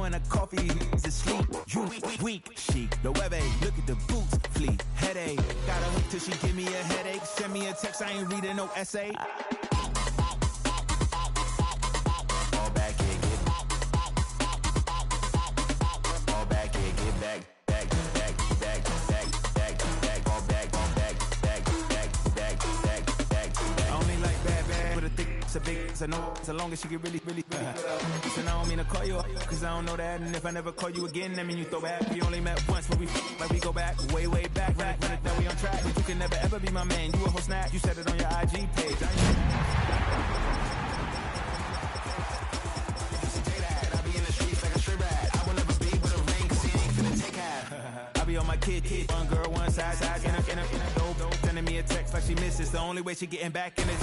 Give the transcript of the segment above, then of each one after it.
and a coffee, he's asleep. You weak, chic, no webe. Look at the boots, fleet, headache. Got a hook till she give me a headache. Send me a text, I ain't reading no essay. All back here, get all back here, get back. So no, so long as she get really good. Listen, I don't mean to call you, cause I don't know that. And if I never call you again, that mean you throw back. We only met once, but we go back, way back. Run it down, we on track. But you can never ever be my man. You a whole snap, you said it on your IG page. I be in the streets like a straight rat. I will never be with a ring, cause he ain't finna take half. I be on my kid, one girl, one side, in a dope, sending me a text like she misses. The only way she getting back in it.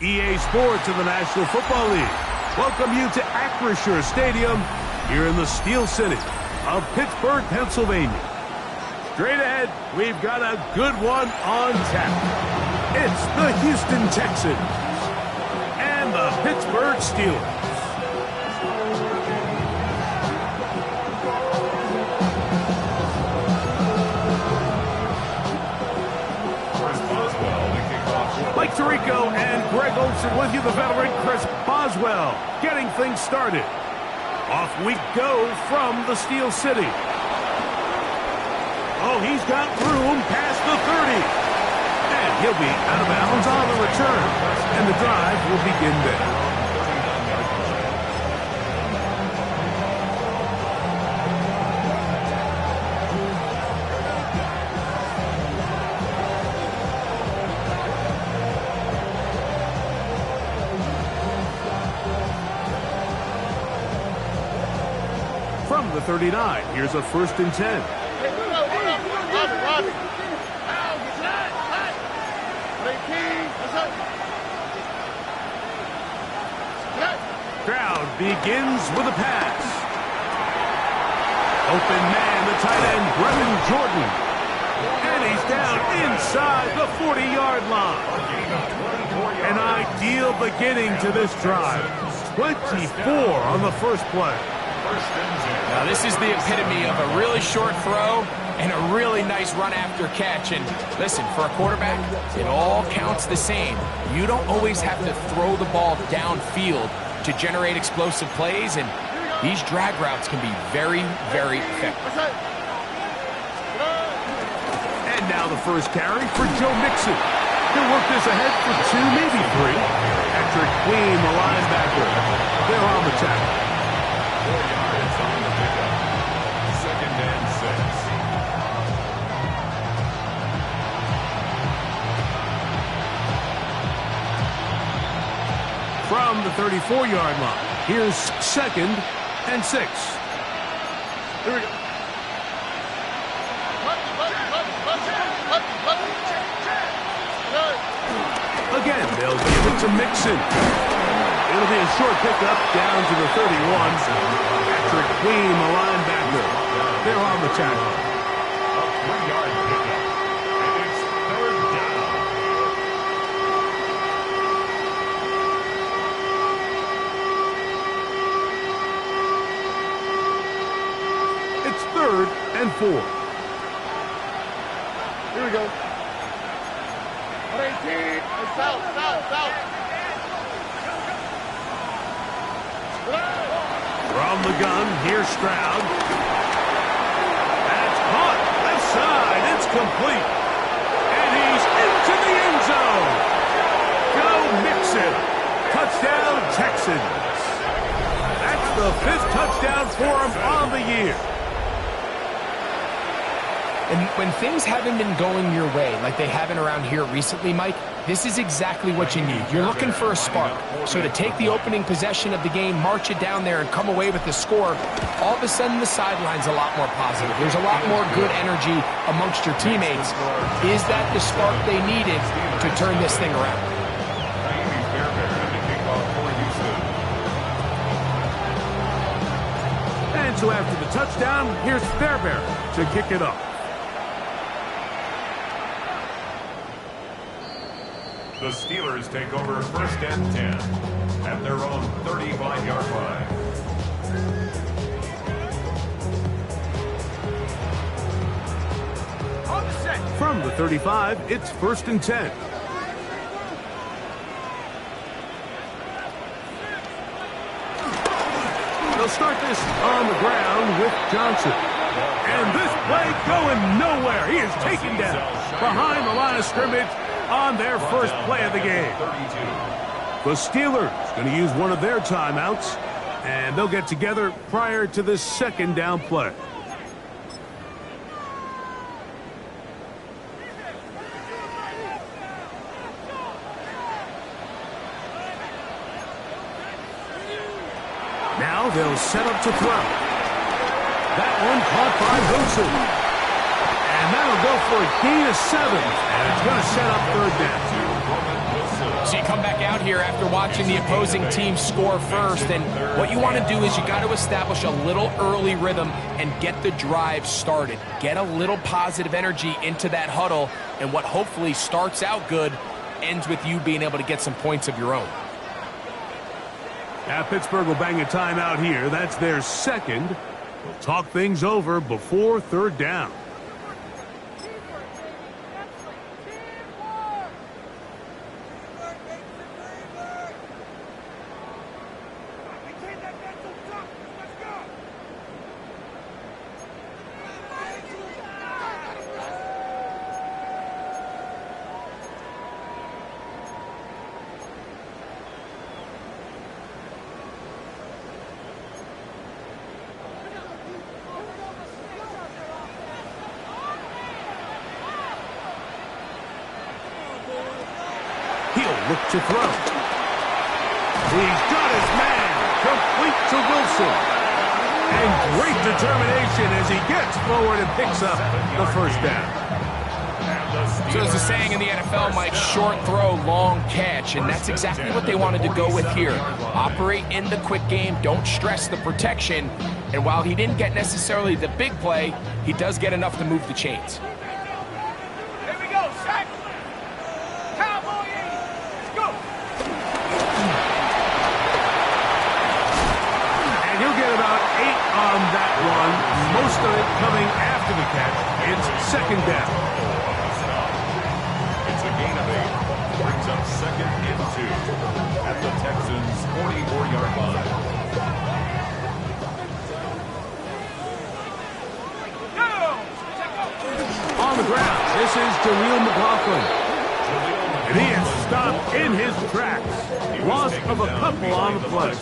EA Sports in the National Football League welcome you to Acrisure Stadium here in the Steel City of Pittsburgh, Pennsylvania. Straight ahead, we've got a good one on tap. It's the Houston Texans and the Pittsburgh Steelers. Mike Tirico and Greg Olson with you, the veteran Chris Boswell, getting things started. Off we go from the Steel City. Oh, he's got room past the 30. And he'll be out of bounds on the return. And the drive will begin there. From the 39, here's a 1st and 10. Crowd begins with a pass. Open man, the tight end, Brennan Jordan. And he's down inside the 40-yard line. An ideal beginning to this drive. 24 on the first play. Now this is the epitome of a really short throw and a really nice run after catch. And listen, for a quarterback, it all counts the same. You don't always have to throw the ball downfield to generate explosive plays, and these drag routes can be very, very effective. And now the first carry for Joe Mixon. He'll work this ahead for 2, maybe 3. Patrick Queen, the linebacker. They're on the tackle. 4 yards on the pickup. 2nd and 6. From the 34-yard line, here's 2nd and 6. Here we go. Again, they'll give it to Mixon. It'll be a short pickup down to the 31. Patrick Queen, the linebacker. They're on the tackle. A 3-yard pickup. And it's 3rd down. It's 3rd and 4. Here we go. 118. South. From the gun, here's Stroud. That's caught. Left side. It's complete. And he's into the end zone. Go Mixon. Touchdown, Texans. That's the 5th touchdown for him on the year. And when things haven't been going your way like they haven't around here recently, Mike, this is exactly what you need. You're looking for a spark. So to take the opening possession of the game, march it down there, and come away with the score, all of a sudden the sideline's a lot more positive. There's a lot more good energy amongst your teammates. Is that the spark they needed to turn this thing around? So after the touchdown, here's Fairbairn to kick it off. The Steelers take over 1st and 10 at their own 35-yard line. From the 35, it's 1st and 10. They'll start this on the ground with Johnson. And this play going nowhere. He is taken down behind the line of scrimmage on their first play of the game. The Steelers going to use one of their timeouts, and they'll get together prior to this 2nd down play. Now they'll set up to throw. That one caught by Wilson. And that'll go for a gain of 7. And it's going to set up 3rd down. So you come back out here after watching the opposing team score first, and what you want to do is you got to establish a little early rhythm and get the drive started. Get a little positive energy into that huddle, and what hopefully starts out good ends with you being able to get some points of your own. Now Pittsburgh will bang a timeout here. That's their 2nd. We'll talk things over before 3rd down. He'll look to throw. He's got his man. Complete to Wilson. And great determination as he gets forward and picks up the 1st down. So there's a saying in the NFL, Mike, short throw, long catch, and that's exactly what they wanted to go with here. Operate in the quick game, don't stress the protection, and while he didn't get necessarily the big play, he does get enough to move the chains. Here we go, sack. Cowboy 80. Let's go. And he'll get about 8 on that one, most of it coming after the catch. It's 2nd down. It's a gain of 8. Brings up 2nd and 2 at the Texans' 44-yard line. On the ground, this is Jaleel McLaughlin. And he is stopped in his tracks. Loss of a couple on the play.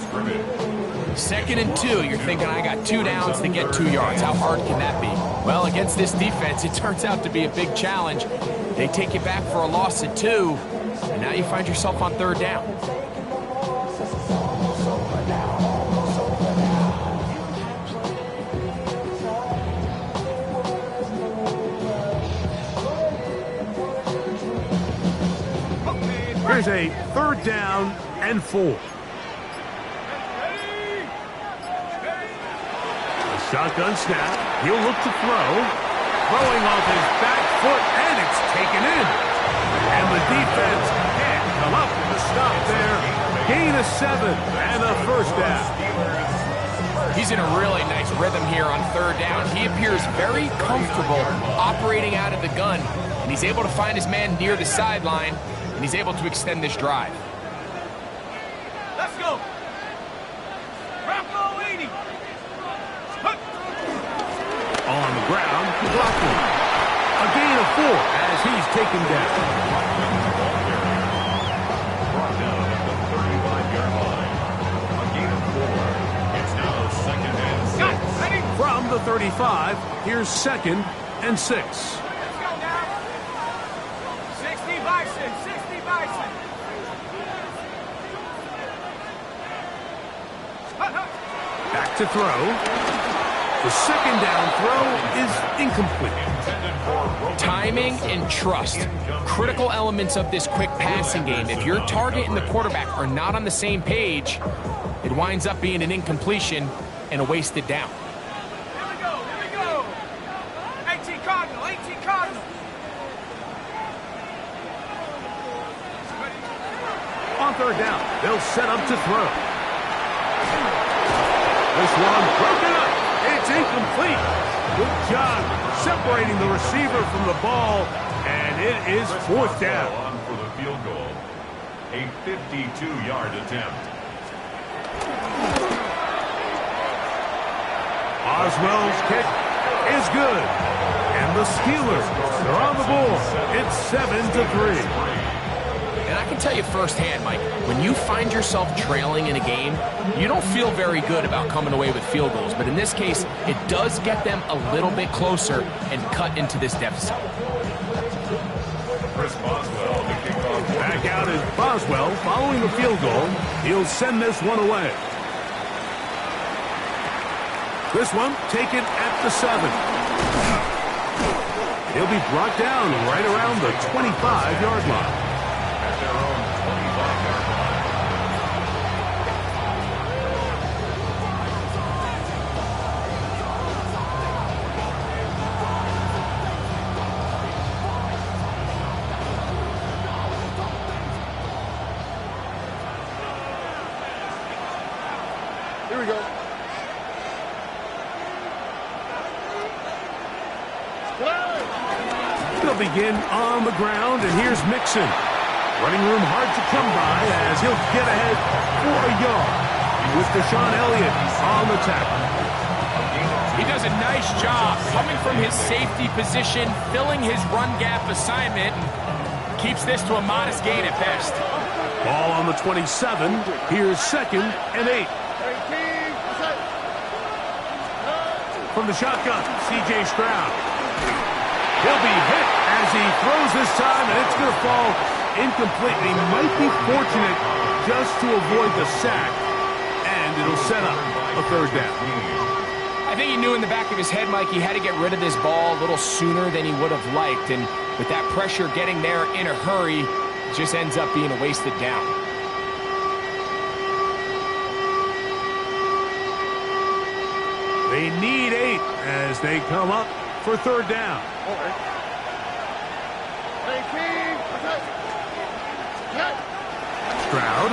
2nd and 2, you're thinking, I got 2 downs to get 2 yards. How hard can that be? Well, against this defense, it turns out to be a big challenge. They take you back for a loss of 2, and now you find yourself on 3rd down. Here's a 3rd down and 4. Shotgun snap. He'll look to throw. Throwing off his back foot, and it's taken in. And the defense can't come up with a stop there. Gain of 7 and a 1st down. He's in a really nice rhythm here on 3rd down. He appears very comfortable operating out of the gun, and he's able to find his man near the sideline, and he's able to extend this drive. Let's go. Bravo 80. On the ground, McLaughlin. A gain of 4 as he's taken down. Brought down at the 35-yard line. A gain of 4. It's now 2nd and 6. From the 35, here's 2nd and 6. Let's go now. 60 Bison. 60 Bison. Back to throw. The 2nd down throw is incomplete. Timing and trust, critical elements of this quick passing game. If your target and the quarterback are not on the same page, it winds up being an incompletion and a wasted down. third down. They'll set up to throw. This one broken up. It's incomplete. Good job separating the receiver from the ball, and it is fourth down. On for the field goal. A 52-yard attempt. Oswell's kick is good. And the Steelers, they're on the board. It's 7-3. And I can tell you firsthand, Mike, when you find yourself trailing in a game, you don't feel very good about coming away with field goals. But in this case, it does get them a little bit closer and cut into this deficit. Chris Boswell, the kickoff. Back out is Boswell following the field goal. He'll send this one away. This one taken at the 7. He'll be brought down right around the 25-yard line. At their own 25-yard line. Here we go. They'll begin on the ground, and here's Mixon. Running room hard to come by as he'll get ahead for a yard with Deshaun Elliott on the tackle. He does a nice job coming from his safety position, filling his run gap assignment, and keeps this to a modest gain at best. Ball on the 27. Here's 2nd and 8. From the shotgun, C.J. Stroud. He'll be hit as he throws this time, and it's going to fall incomplete. He might be fortunate just to avoid the sack, and it'll set up a third down. I think he knew in the back of his head, Mike, he had to get rid of this ball a little sooner than he would have liked, and with that pressure getting there in a hurry, it just ends up being a wasted down. They need 8 as they come up for third down. Stroud.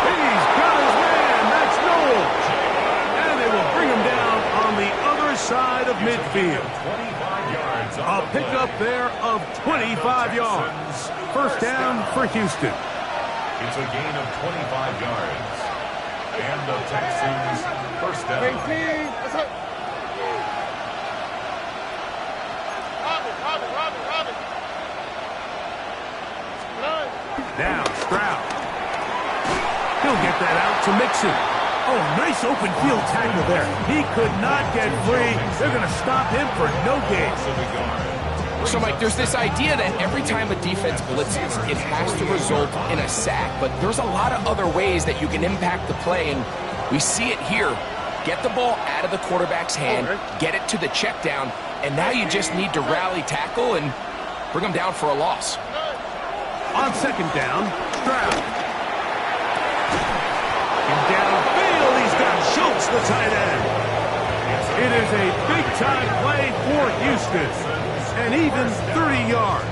He's got his man. That's Knowles. And they will bring him down on the other side of midfield. 25 yards. A pickup there of 25 yards. First down for Houston. It's a gain of 25 yards. And the Texans first down. Now Stroud. He'll get that out to Mixon. Oh, nice open field tackle there. He could not get free. They're going to stop him for no gain. So, Mike, there's this idea that every time a defense blitzes, it has to result in a sack. But there's a lot of other ways that you can impact the play, and we see it here. Get the ball out of the quarterback's hand, get it to the check down, and now you just need to rally tackle and bring them down for a loss. On second down, Stroud. And downfield, he's got Schultz, the tight end. It is a big-time play for Houston. And even 30 yards.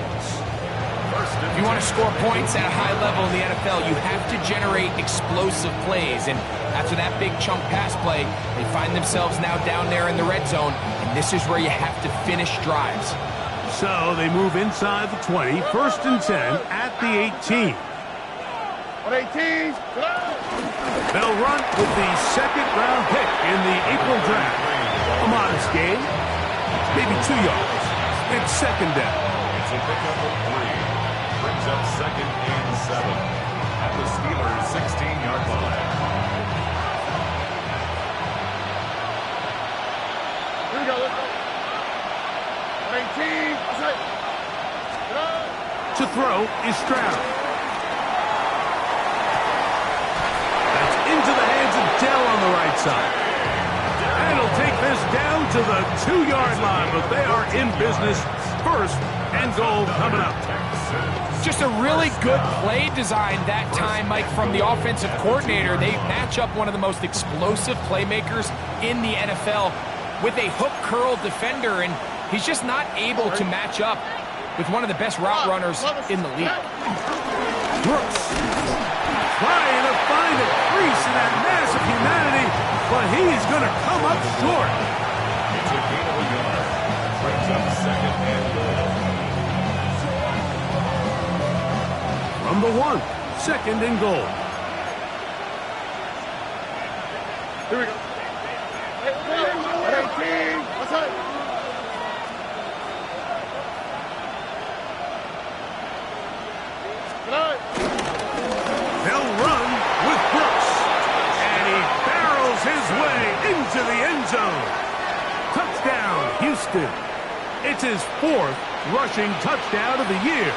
If you want to score points at a high level in the NFL, you have to generate explosive plays. And after that big chunk pass play, they find themselves now down there in the red zone. And this is where you have to finish drives. So they move inside the 20, 1st and 10 at the 18. They'll run with the 2nd-round pick in the April draft. A modest gain, maybe 2 yards. It's second down. It's a pickup of 3. Brings up 2nd and 7 at the Steelers' 16-yard line. Here we go. Let's go. 19. To throw is Stroud. That's into the hands of Dell on the right side. And he'll take this down to the 2-yard line, but they are in business. 1st and goal coming up. Just a really good play design that time, Mike, from the offensive coordinator. They match up one of the most explosive playmakers in the NFL with a hook curl defender, and he's just not able to match up with one of the best route runners in the league. Brooks trying to find a crease in that mass of humanity, but he's going to come up short. It's a gain of a yard. Brings up second and goal. From the 1, second and goal. Here we go. They'll run with Brooks, and he barrels his way into the end zone. Touchdown, Houston. It's his 4th rushing touchdown of the year.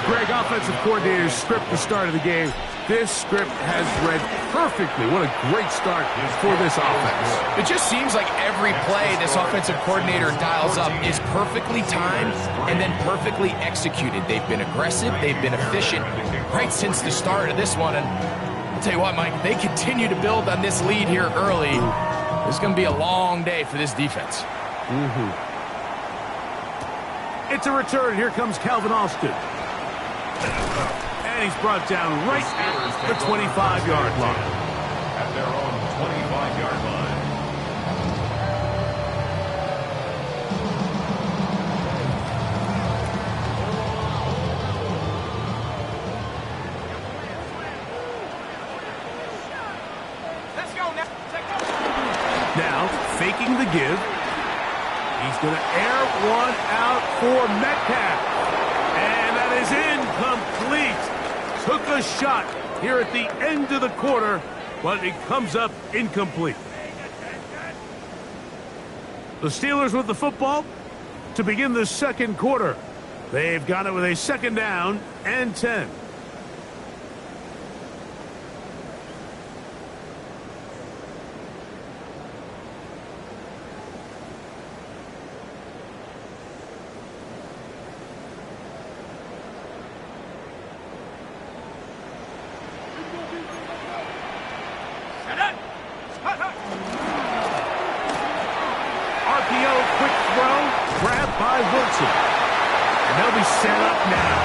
Greg, offensive coordinator's script the start of the game. This script has read perfectly. What a great start for this offense. It just seems like every play this offensive coordinator dials up is perfectly timed and then perfectly executed. They've been aggressive. They've been efficient right since the start of this one. And I'll tell you what, Mike, they continue to build on this lead here early. It's going to be a long day for this defense. It's a return. Here comes Calvin Austin. And he's brought down right at the 25-yard line. At their own 25-yard line. Let's go now. Now, faking the give. He's going to air one out for Metcalf. And that is incomplete. Took a shot here at the end of the quarter, but it comes up incomplete. The Steelers with the football to begin the second quarter. They've got it with a second down and 10. RPO, quick throw, grabbed by Wilson. And they'll be set up now.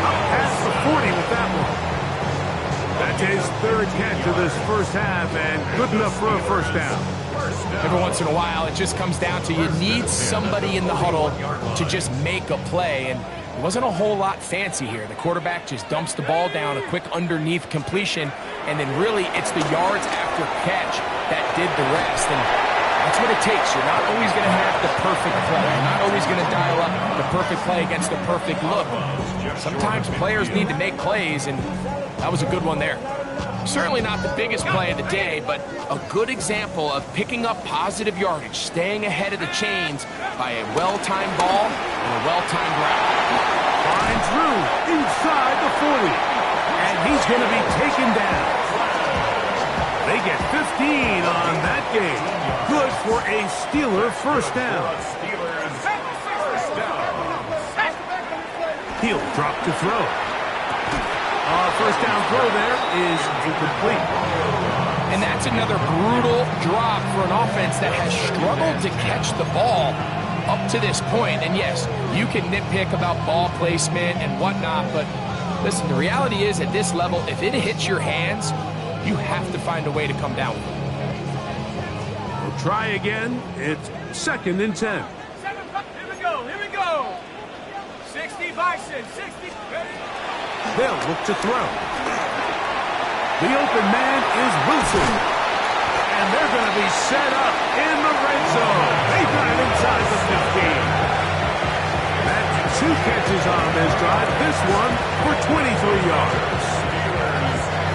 Up past the 40 with that one. That's his 3rd catch of this first half, and good enough for a first down. Every once in a while, it just comes down to you need somebody in the huddle to just make a play, and it wasn't a whole lot fancy here. The quarterback just dumps the ball down, a quick underneath completion, and then really it's the yards after catch that did the rest. And that's what it takes. You're not always going to have the perfect play. You're not always going to dial up the perfect play against the perfect look. Sometimes players need to make plays, and that was a good one there. Certainly not the biggest play of the day, but a good example of picking up positive yardage, staying ahead of the chains by a well-timed ball and a well-timed route. Finds room inside the 40, and he's going to be taken down. They get 15 on that game. Good for a Steeler first down. He'll drop to throw. First down throw there is incomplete. And that's another brutal drop for an offense that has struggled to catch the ball up to this point. And yes, you can nitpick about ball placement and whatnot, but listen, the reality is at this level, if it hits your hands, you have to find a way to come down with it. We'll try again. It's 2nd and 10. Here we go. Here we go. 60 Bison. 60. Ready? They'll look to throw. The open man is Wilson. And they're going to be set up in the red zone. They got it inside the 15. That's 2 catches on this drive. This one for 23 yards.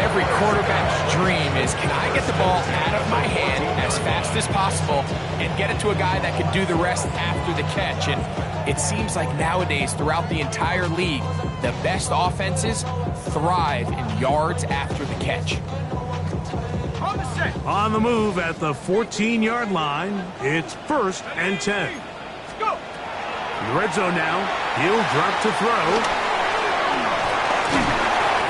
Every quarterback's dream is, can I get the ball out of my hand as fast as possible and get it to a guy that can do the rest after the catch? And it seems like nowadays, throughout the entire league, the best offenses thrive in yards after the catch. On the set. On the move at the 14-yard line, it's 1st and 10. Let's go. In the red zone now, he'll drop to throw.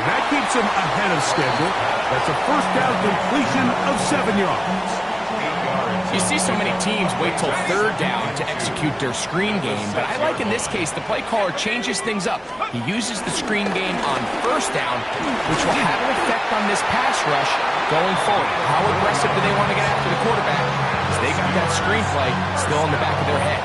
That keeps him ahead of schedule. That's a first down completion of 7 yards. 8 yards. You see so many teams wait till third down to execute their screen game, but I like in this case the play caller changes things up. He uses the screen game on first down, which will have an effect on this pass rush going forward. How aggressive do they want to get after the quarterback? Because they got that screen play still in the back of their head.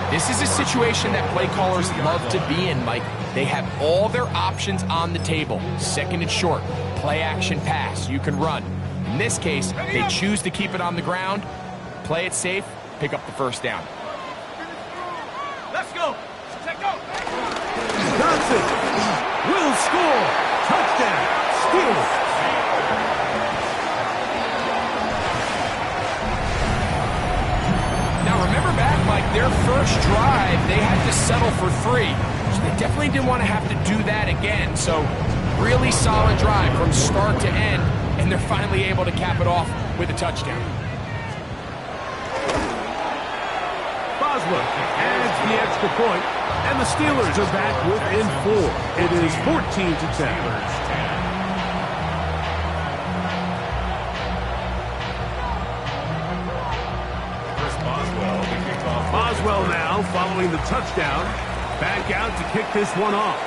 This is a situation that play callers love to be in, Mike. They have all their options on the table. Second and short, play action pass, you can run. In this case, they choose to keep it on the ground, play it safe, pick up the first down. Let's go. Take go. Johnson will score. Touchdown. Steelers. Now remember back, Mike, their first drive, they had to settle for 3. So they definitely didn't want to have to do that again. So really solid drive from start to end, and they're finally able to cap it off with a touchdown. Boswell adds the extra point, and the Steelers are back within 4. It is 14-10. Boswell now following the touchdown, back out to kick this one off.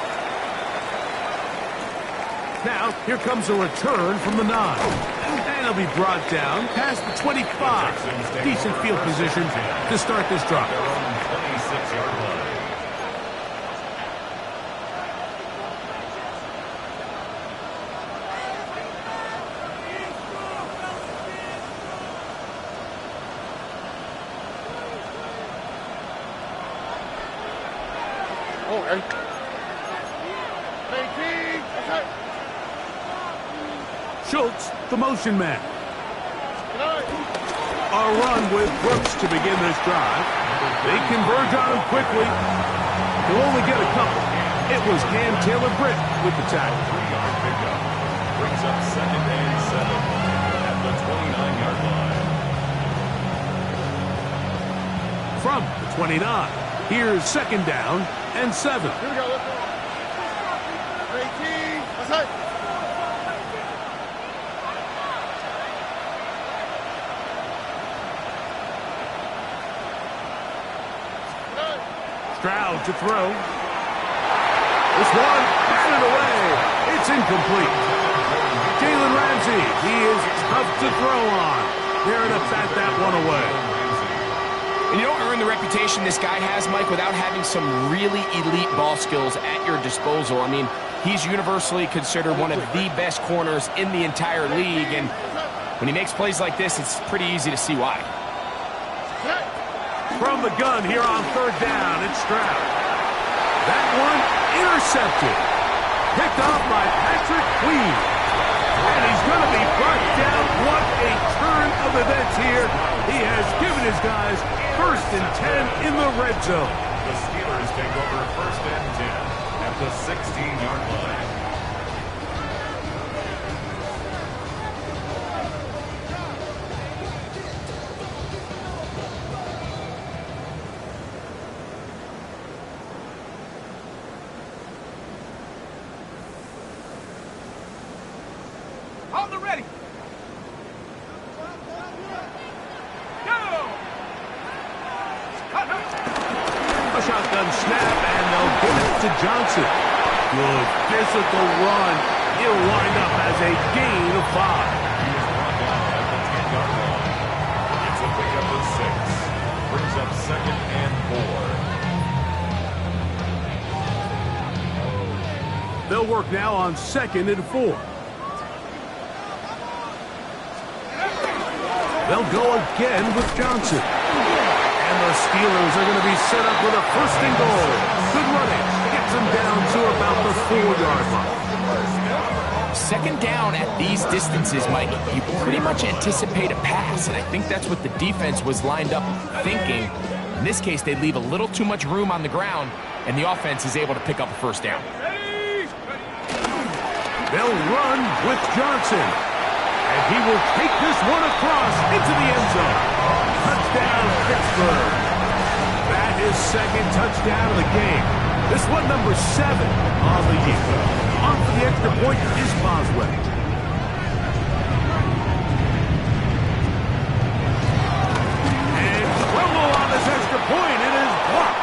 Now, here comes a return from the 9. And he'll be brought down past the 25. Decent field position to start this drive. Schultz, the motion man. A run with Brooks to begin this drive. They converge on him quickly. He'll only get a couple. It was Cam Taylor-Britt with the tackle. 3-yard pickup. Brings up 2nd and 7 at the 29-yard line. From the 29, here's 2nd down and 7. Here we go. Let's go. 18. Let's go. Stroud to throw. This one batted away. It's incomplete. Jalen Ramsey, he is tough to throw on. There to bat that one away. And you don't earn the reputation this guy has, Mike, without having some really elite ball skills at your disposal. I mean, he's universally considered one of the best corners in the entire league, and when he makes plays like this, it's pretty easy to see why. From the gun here on 3rd down, it's Stroud. That one intercepted. Picked off by Patrick Queen. And he's going to be brought down. What a turn of events here. He has given his guys 1st and 10 in the red zone. The Steelers take over 1st and 10 at the 16-yard line. Hold it ready. Go. A shotgun snap, and they'll give it to Johnson. Good physical run. He'll wind up as a gain of 5. He is brought down at the 10-yard line. It's a pickup of 6. Brings up 2nd and 4. They'll work now on 2nd and 4. They'll go again with Johnson. And the Steelers are going to be set up with a 1st and goal. Good running. Gets them down to about the 4-yard line. 2nd down at these distances, Mike, you pretty much anticipate a pass, and I think that's what the defense was lined up thinking. In this case, they leave a little too much room on the ground, and the offense is able to pick up a 1st down. They'll run with Johnson. And he will take this one across into the end zone. Touchdown, Pittsburgh. That is 2nd touchdown of the game. This one number 7 on the year. On for the extra point is Boswell. point. It is blocked.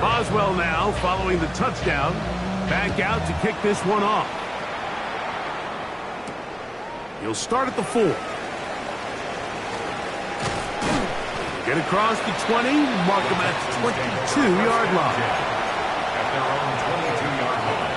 Boswell now, following the touchdown, back out to kick this one off. He'll start at the 4. Get across the 20, mark him at the 22-yard line. At their own 22-yard line.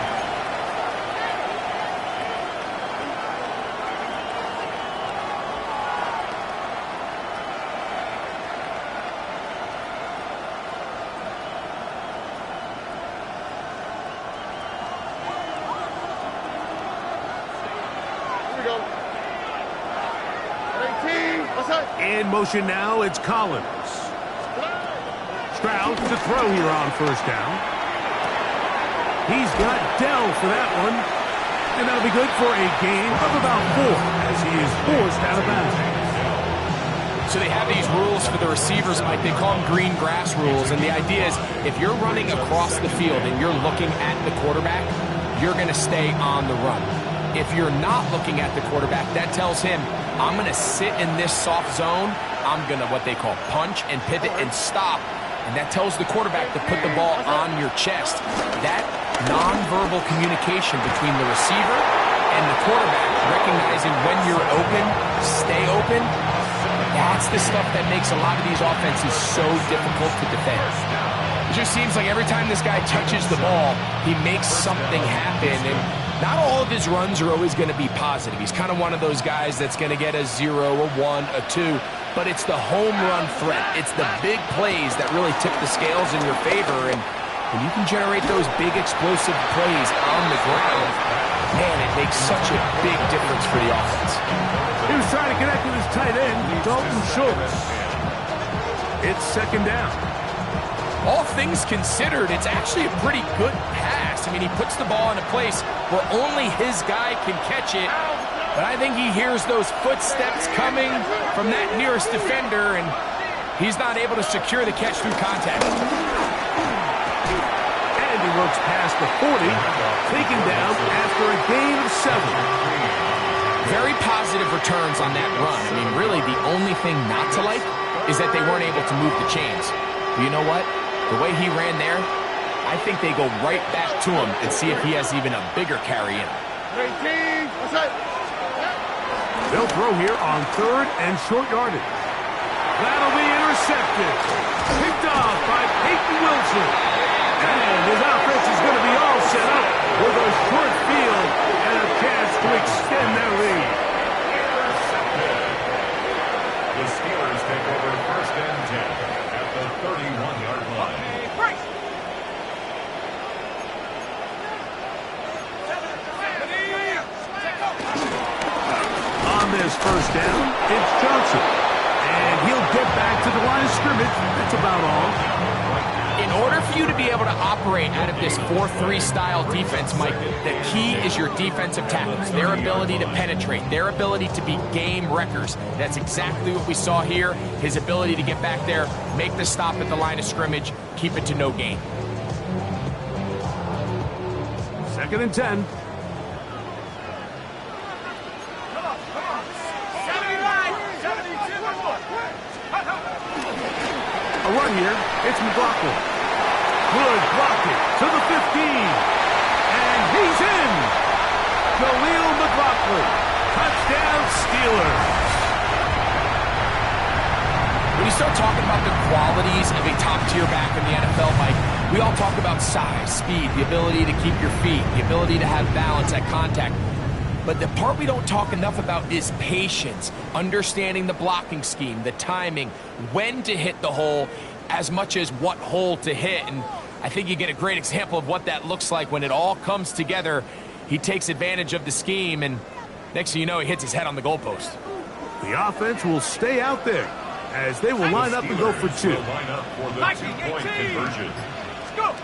In motion now, it's Collins. Stroud to throw here on first down. He's got Dell for that one. And that'll be good for a gain of about 4 as he is forced out of bounds. So they have these rules for the receivers, Mike. They call them green grass rules. And the idea is if you're running across the field and you're looking at the quarterback, you're going to stay on the run. If you're not looking at the quarterback, that tells him, I'm going to sit in this soft zone. I'm going to what they call punch and pivot and stop. And that tells the quarterback to put the ball on your chest. That nonverbal communication between the receiver and the quarterback, recognizing when you're open, stay open, that's the stuff that makes a lot of these offenses so difficult to defend. It just seems like every time this guy touches the ball, he makes something happen. And not all of his runs are always going to be positive. He's kind of one of those guys that's going to get a 0, a 1, a 2. But it's the home run threat. It's the big plays that really tip the scales in your favor. And when you can generate those big explosive plays on the ground, man, it makes such a big difference for the offense. He was trying to connect with his tight end, Dalton Schultz. It's second down. All things considered, it's actually a pretty good pass. I mean, he puts the ball in a place where only his guy can catch it. But I think he hears those footsteps coming from that nearest defender, and he's not able to secure the catch through contact. And he works past the 40, taken down after a gain of 7. Very positive returns on that run. I mean, really, the only thing not to like is that they weren't able to move the chains. But you know what? The way he ran there, I think they go right back to him and see if he has even a bigger carry in him. They'll throw here on 3rd and short yardage. That'll be intercepted. Picked off by Peyton Wilson. And his offense is going to be all set up with a short field and a chance to extend their lead. The Steelers take over 1st and 10 at the 31-yard line. On this first down, it's Johnson. And he'll get back to the line of scrimmage. That's about all. In order for you to be able to operate out of this 4-3 style defense, Mike, the key is your defensive tackles, their ability to penetrate, their ability to be game wreckers. That's exactly what we saw here, his ability to get back there, make the stop at the line of scrimmage, keep it to no gain. 2nd and 10. A run here, it's McLaughlin. Good blocking to the 15. And he's in. Khalil McLaughlin. Touchdown Steelers. When you start talking about the qualities of a top-tier back in the NFL, Mike, we all talk about size, speed, the ability to keep your feet, the ability to have balance at contact. But the part we don't talk enough about is patience, understanding the blocking scheme, the timing, when to hit the hole, as much as what hole to hit. And I think you get a great example of what that looks like when it all comes together. He takes advantage of the scheme, and next thing you know, he hits his head on the goalpost. The offense will stay out there as they will line up and go for 2. Will line up for the 2-point conversion. Let's go.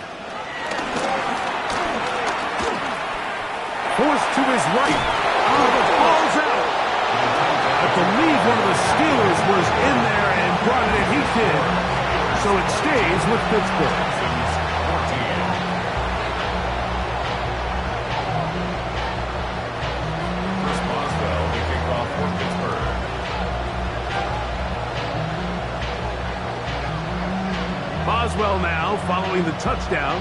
Forced to his right. Oh, the ball's out. I believe one of the Steelers was in there and brought it in. He did. So it stays with Pittsburgh. Chris Boswell, the kickoff for Pittsburgh. Boswell now following the touchdown.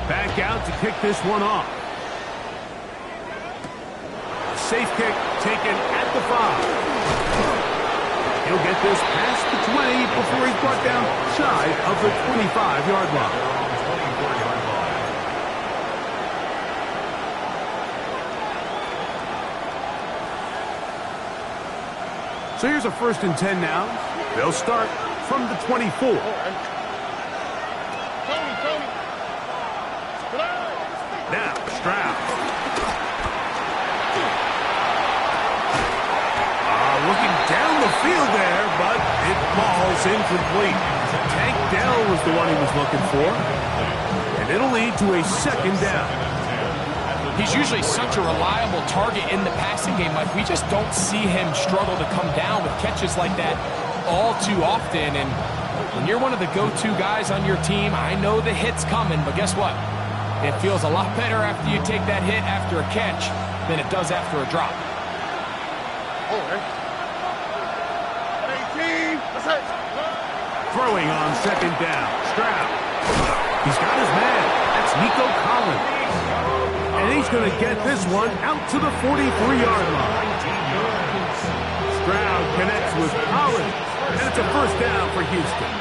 Back out to kick this one off. Safe kick taken at the 5. He'll get this past the 20 before he's brought down shy of the 25-yard line. So here's a 1st and 10 now. They'll start from the 24. Now, Stroud. Looking down the field there, but it falls incomplete. Tank Dell was the one he was looking for. And it'll lead to a 2nd down. He's usually such a reliable target in the passing game, Mike. We just don't see him struggle to come down with catches like that all too often. And when you're one of the go-to guys on your team, I know the hit's coming, but guess what? It feels a lot better after you take that hit after a catch than it does after a drop. Throwing on 2nd down. Stroud. He's got his man. That's Nico Collins. And he's going to get this one out to the 43-yard line. Stroud connects with Collins. And it's a 1st down for Houston.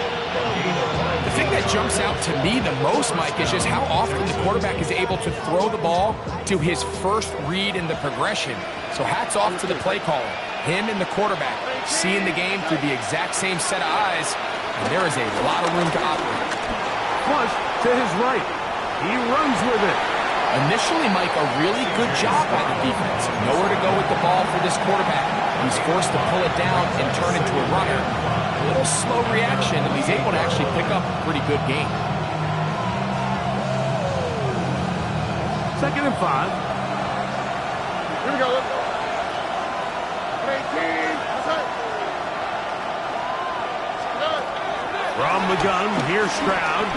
The thing that jumps out to me the most, Mike, is just how often the quarterback is able to throw the ball to his first read in the progression. So hats off to the play caller. Him and the quarterback seeing the game through the exact same set of eyes, and there is a lot of room to operate. Flush to his right. He runs with it. Initially, Mike, a really good job by the defense. Nowhere to go with the ball for this quarterback. He's forced to pull it down and turn into a runner. A little slow reaction, and he's able to actually pick up a pretty good game. 2nd and 5. Here we go. Let's go. 18. From the gun, here's Stroud.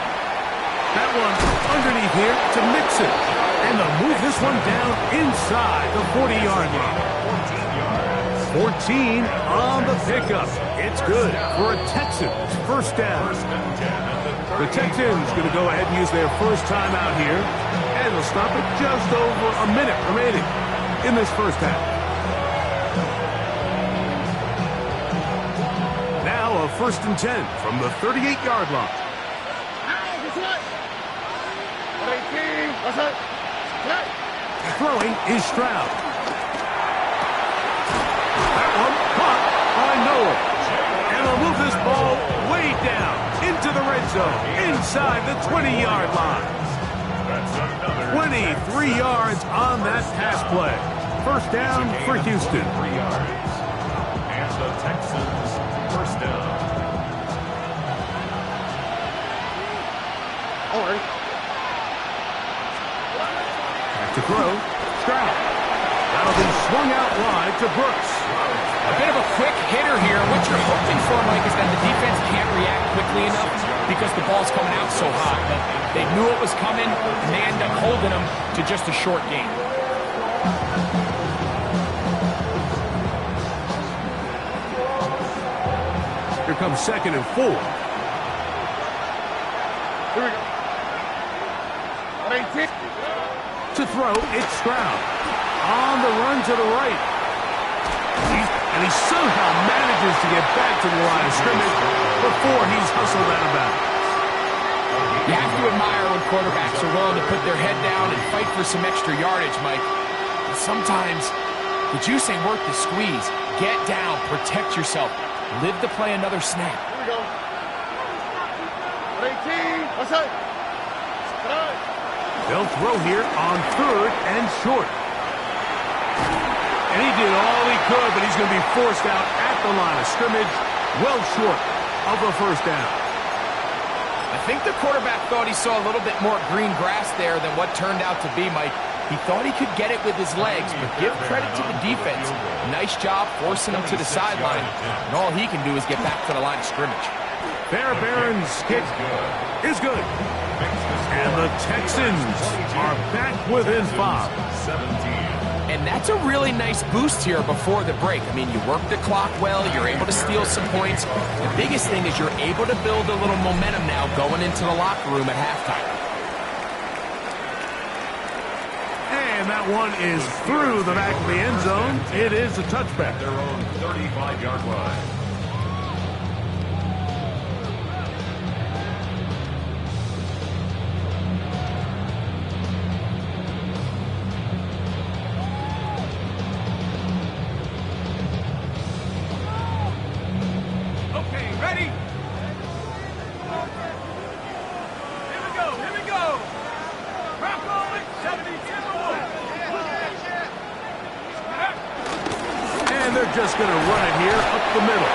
That one underneath here to Mixon. And they'll move this one down inside the 40-yard line. 14 on the pickup. It's good for a Texans 1st down. The Texans going to go ahead and use their first timeout here. And they'll stop it just over a minute remaining in this 1st half. Now a 1st and 10 from the 38-yard line. Throwing is Stroud. That one caught by Noah. And they'll move this ball way down into the red zone, inside the 20-yard line. 23 yards on that pass play. 1st down for Houston. 3 yards. And the Texans 1st down. To throw, Stroud. That'll be swung out wide to Brooks. A bit of a quick hitter here. What you're hoping for, Mike, is that the defense can't react quickly enough because the ball's coming out so hot. But they knew it was coming, and they end up holding them to just a short game. Here comes 2nd and 4. Here we go. 18. To throw, it's Stroud. On the run to the right. And he somehow manages to get back to the line of scrimmage before he's hustled out of bounds. You have to admire when quarterbacks are willing to put their head down and fight for some extra yardage, Mike. But sometimes the juice ain't worth the squeeze. Get down, protect yourself, live to play another snap. Here we go. 18. What's that? They'll throw here on 3rd and short. And he did all he could, but he's going to be forced out at the line of scrimmage, well short of the 1st down. I think the quarterback thought he saw a little bit more green grass there than what turned out to be, Mike. He thought he could get it with his legs, but give credit to the defense. Nice job forcing him to the sideline, and all he can do is get back to the line of scrimmage. Barron's kick is good. And the Texans are back within 5. 17. And that's a really nice boost here before the break. I mean, you work the clock well, you're able to steal some points. The biggest thing is you're able to build a little momentum now going into the locker room at halftime. And that one is through the back of the end zone. It is a touchback. Their own 35-yard line. Just going to run it here up the middle.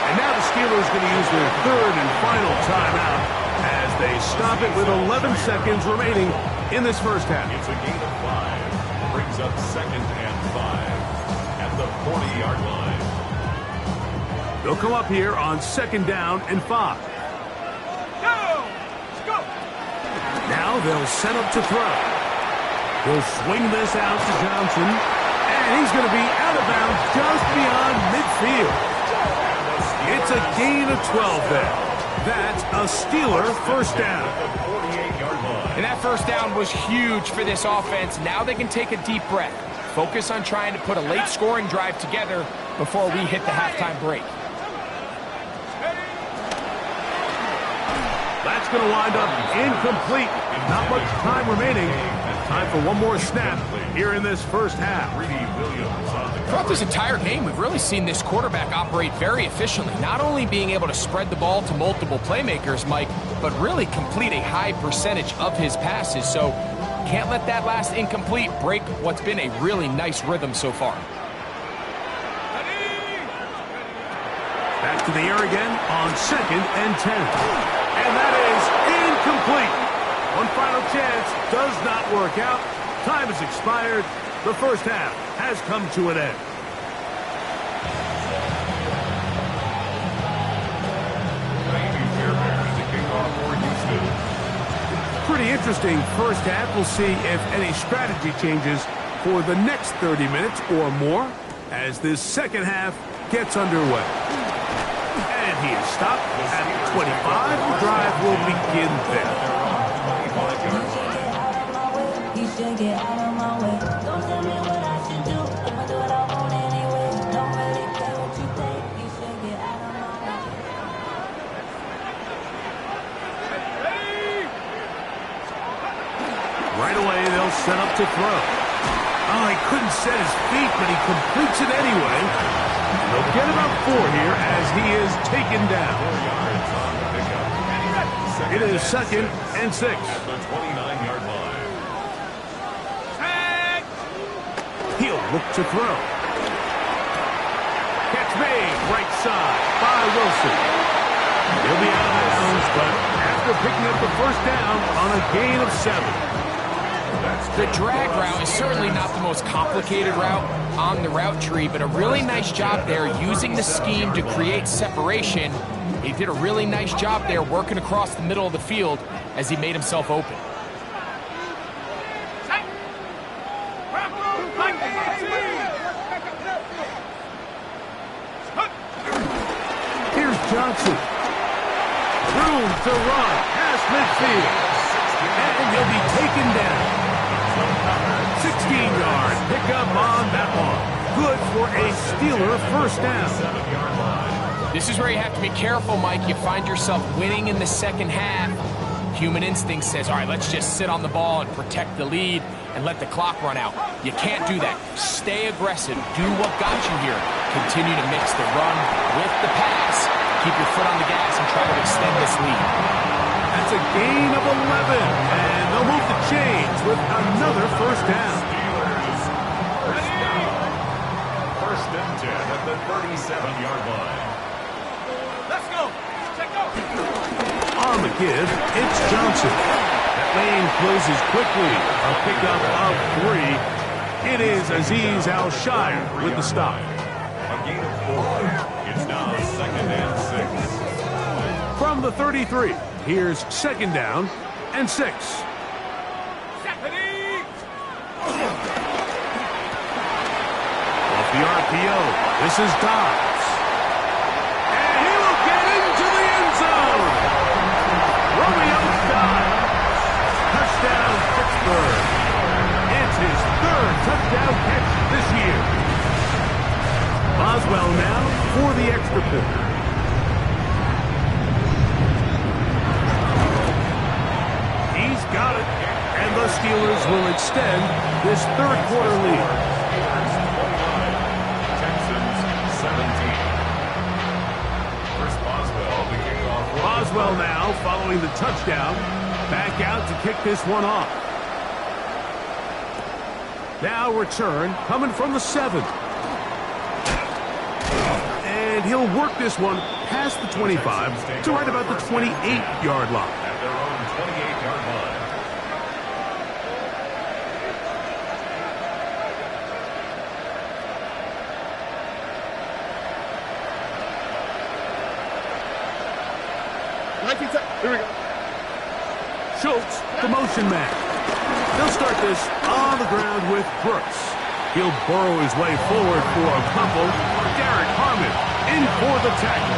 And now the Steelers going to use their third and final timeout as they stop it with 11 seconds remaining in this first half. It's a gain of 5. Brings up 2nd and 5 at the 40-yard line. They'll come up here on 2nd down and 5. Go! Let's go! Now they'll set up to throw. He'll swing this out to Johnson. And he's going to be out of bounds just beyond midfield. It's a gain of 12 there. That's a Steeler first down. And that first down was huge for this offense. Now they can take a deep breath. Focus on trying to put a late scoring drive together before we hit the halftime break. That's going to wind up incomplete. Not much time remaining. Time for one more snap here in this first half. Throughout this entire game, we've really seen this quarterback operate very efficiently, not only being able to spread the ball to multiple playmakers, Mike, but really complete a high percentage of his passes. So can't let that last incomplete break what's been a really nice rhythm so far. Back to the air again on 2nd and 10. And that is incomplete. One final chance does not work out. Time has expired. The first half has come to an end. Pretty interesting first half. We'll see if any strategy changes for the next 30 minutes or more as this second half gets underway. And he is stopped at 25. The drive will begin there. Get out of my way. Don't tell me what I should do. I'ma do what I want anyway. Don't really care what you think. You should get out of my way. Right away, they'll set up to throw. Oh, he couldn't set his feet, but he completes it anyway. And they'll get about 4 here as he is taken down. It is 2nd and 6. At the 29-yard line. He'll look to throw. Catch made, right side by Wilson. He'll be out of bounds, but after picking up the first down on a gain of 7. The drag route is certainly not the most complicated route on the route tree, but a really nice job there using the scheme to create separation. He did a really nice job there working across the middle of the field as he made himself open. Here's Johnson. Room to run past midfield. And he'll be taken down. 16-yard pickup on that one. Good for a Steeler first down. This is where you have to be careful, Mike. You find yourself winning in the second half. Human instinct says, all right, let's just sit on the ball and protect the lead and let the clock run out. You can't do that. Stay aggressive. Do what got you here. Continue to mix the run with the pass. Keep your foot on the gas and try to extend this lead. That's a gain of 11, and they'll move the chains with another first down. First and 10 at the 37-yard line. Let's go. Check go. On the give, it's Johnson. lane closes quickly. A pickup of 3. It is Azeez Al-Shire with the stop. A gain of 4. It's now 2nd and 6. From the 33, here's 2nd down and 6. Off the RPO, this is Dobbs. And he will get into the end zone. Romeo Dobbs. Touchdown, Pittsburgh. It's his 3rd touchdown catch this year. Boswell now for the extra point. He's got it. And the Steelers will extend this 3rd quarter lead. Texans 17. First Boswell, the kickoff. Boswell now following the touchdown. Back out to kick this one off. Now return coming from the 7. And he'll work this one past the 25 to right about the 28-yard line. At their own 28-yard line. Here we go. Schultz, the motion man. They'll start this on the ground with Brooks. He'll burrow his way forward for a couple. Derek Harmon in for the tackle.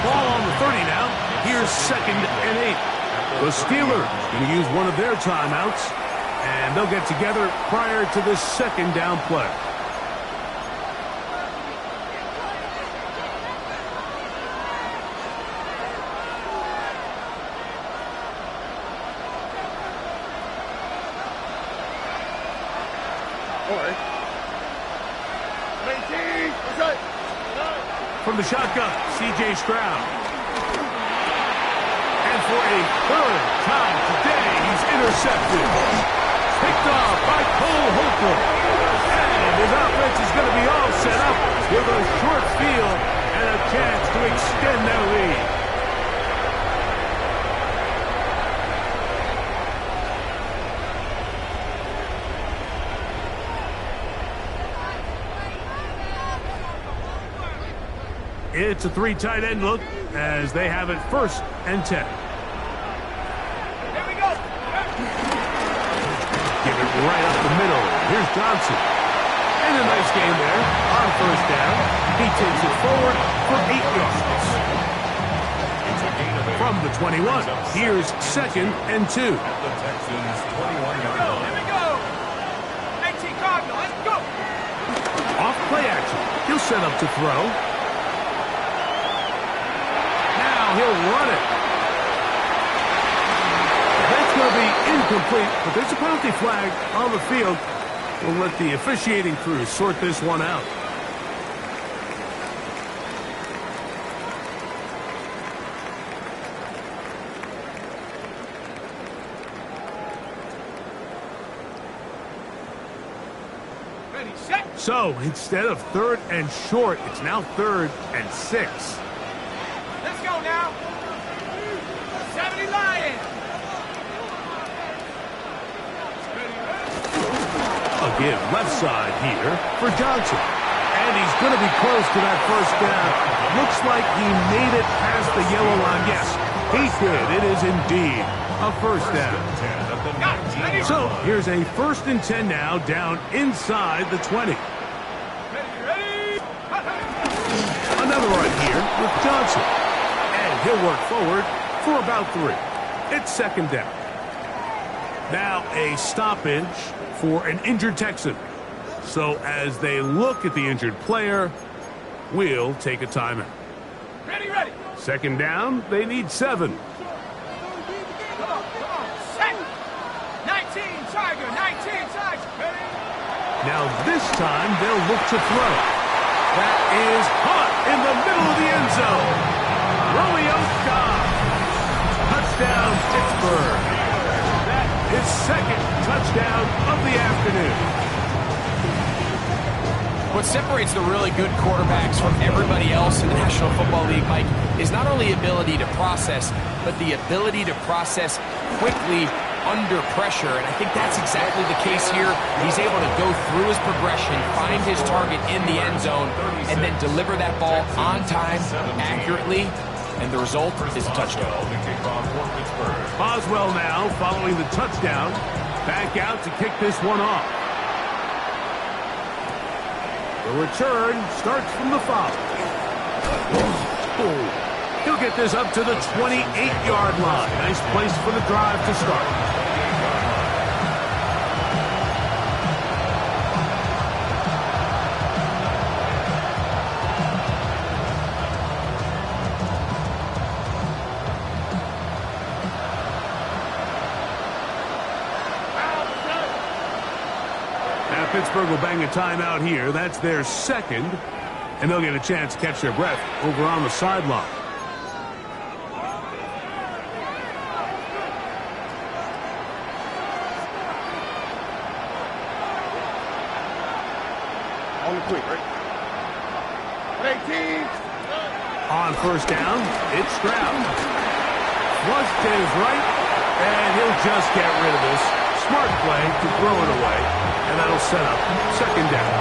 Ball on the 30 now. Here's 2nd and 8. The Steelers going to use one of their timeouts, and they'll get together prior to this 2nd down play. From the shotgun, C.J. Stroud. And for a 3rd time today, he's intercepted. Picked off by Cole Holcomb. And his offense is going to be all set up with a short field and a chance to extend their lead. It's a 3 tight end look as they have it 1st and 10. Here we go. Give it right up the middle. Here's Johnson. And a nice game there on 1st down. He takes it forward for 8 yards. From the 21, here's 2nd and 2. At the Texans 21-yard line. Here we go. 18 Cardinal, let's go. Off play action. He'll set up to throw. He'll run it. That's going to be incomplete, but there's a penalty flag on the field. We'll let the officiating crew sort this one out. Ready, set. So instead of 3rd and short, it's now 3rd and 6. Let's go now. 70 Lions. A give left side here for Johnson. And he's going to be close to that 1st down. Looks like he made it past the yellow line. Yes, he did. It is indeed a 1st down. So here's a 1st and 10 now down inside the 20. Ready. Another run here with Johnson. And he'll work forward for about 3. It's 2nd down. Now a stoppage for an injured Texan. So as they look at the injured player, we'll take a timeout. Ready. 2nd down, they need 7. Come on. Set. 19 Tiger. Ready. Now this time they'll look to throw. That is hot in the middle of the end zone. Romeo Dobbs. Touchdown, Pittsburgh. That is 2nd touchdown of the afternoon. What separates the really good quarterbacks from everybody else in the National Football League, Mike, is not only ability to process, but the ability to process quickly under pressure. And I think that's exactly the case here. He's able to go through his progression, find his target in the end zone, and then deliver that ball on time, accurately, and the result is a touchdown. Boswell now following the touchdown. Back out to kick this one off. The return starts from the 5. He'll get this up to the 28-yard line. Nice place for the drive to start. Pittsburgh will bang a timeout here. That's their second, and they'll get a chance to catch their breath over on the sideline. On the quick, right? 18. On first down, it's Stroud. Flush to his right, and he'll just get rid of this. Smart play to throw it away, and that'll set up second down.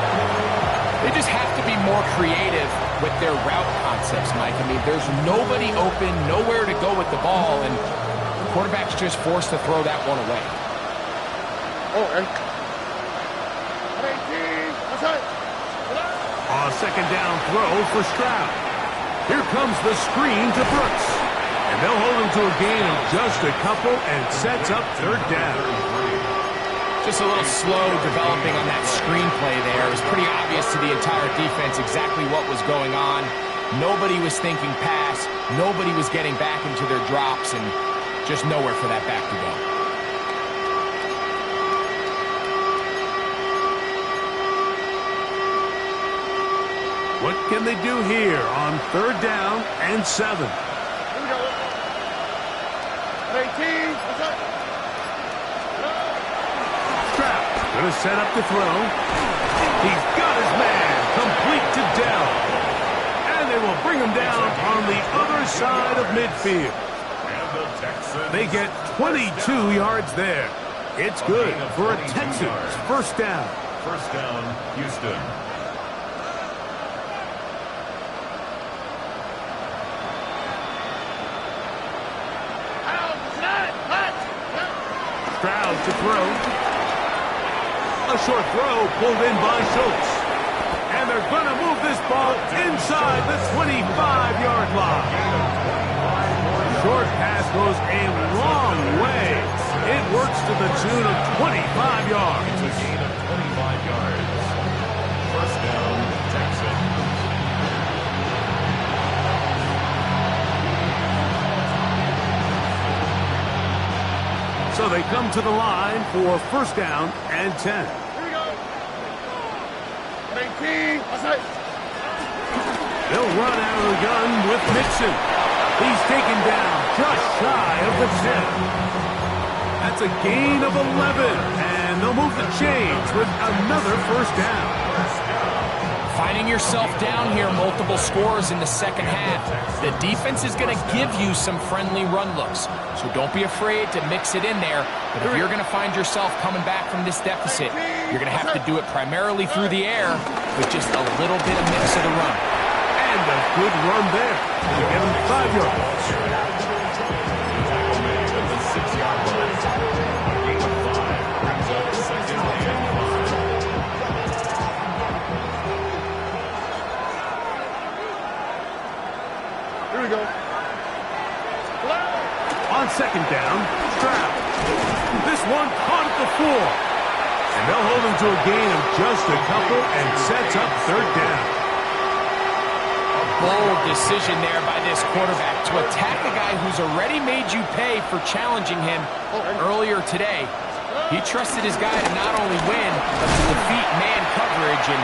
They just have to be more creative with their route concepts, Mike. I mean, there's nobody open, nowhere to go with the ball, and the quarterback's just forced to throw that one away. Oh, and 18. That's right. On second down throw for Stroud. Here comes the screen to Brooks. And they'll hold him to a gain of just a couple and sets up third down. Just a little slow developing on that screenplay there. It was pretty obvious to the entire defense exactly what was going on. Nobody was thinking pass. Nobody was getting back into their drops, and just nowhere for that back to go. What can they do here on third down and 7? Here we go. 18. That's right. Stroud gonna set up the throw. He's got his man complete to Dell. And they will bring him down on the other side of midfield. They get 22 yards there. It's good for a Texans first down. First down, Houston. Stroud to throw. A short throw pulled in by Schultz. And they're going to move this ball inside the 25-yard line. Short pass goes a long way. It works to the tune of 25 yards. It's a gain of 25 yards. First down, Texans. So they come to the line for first down and 10. Here we go. 18. That's right. They'll run out of the gun with Mixon. He's taken down just shy of the 10. That's a gain of 11, and they'll move the chains with another first down. Finding yourself down here, multiple scores in the second half. The defense is going to give you some friendly run looks, so don't be afraid to mix it in there. But if you're going to find yourself coming back from this deficit, you're going to have to do it primarily through the air with just a little bit of mix of the run. And a good run there to get him 5 yards. Tackle made at the 6-yard line. A gain of 5 brings up second and 5. Here we go. On second down, Stroud. This one caught at the 4. And they'll hold him to a gain of just a couple and sets up third down. Bold decision there by this quarterback to attack a guy who's already made you pay for challenging him earlier today. He trusted his guy to not only win, but to defeat man coverage, and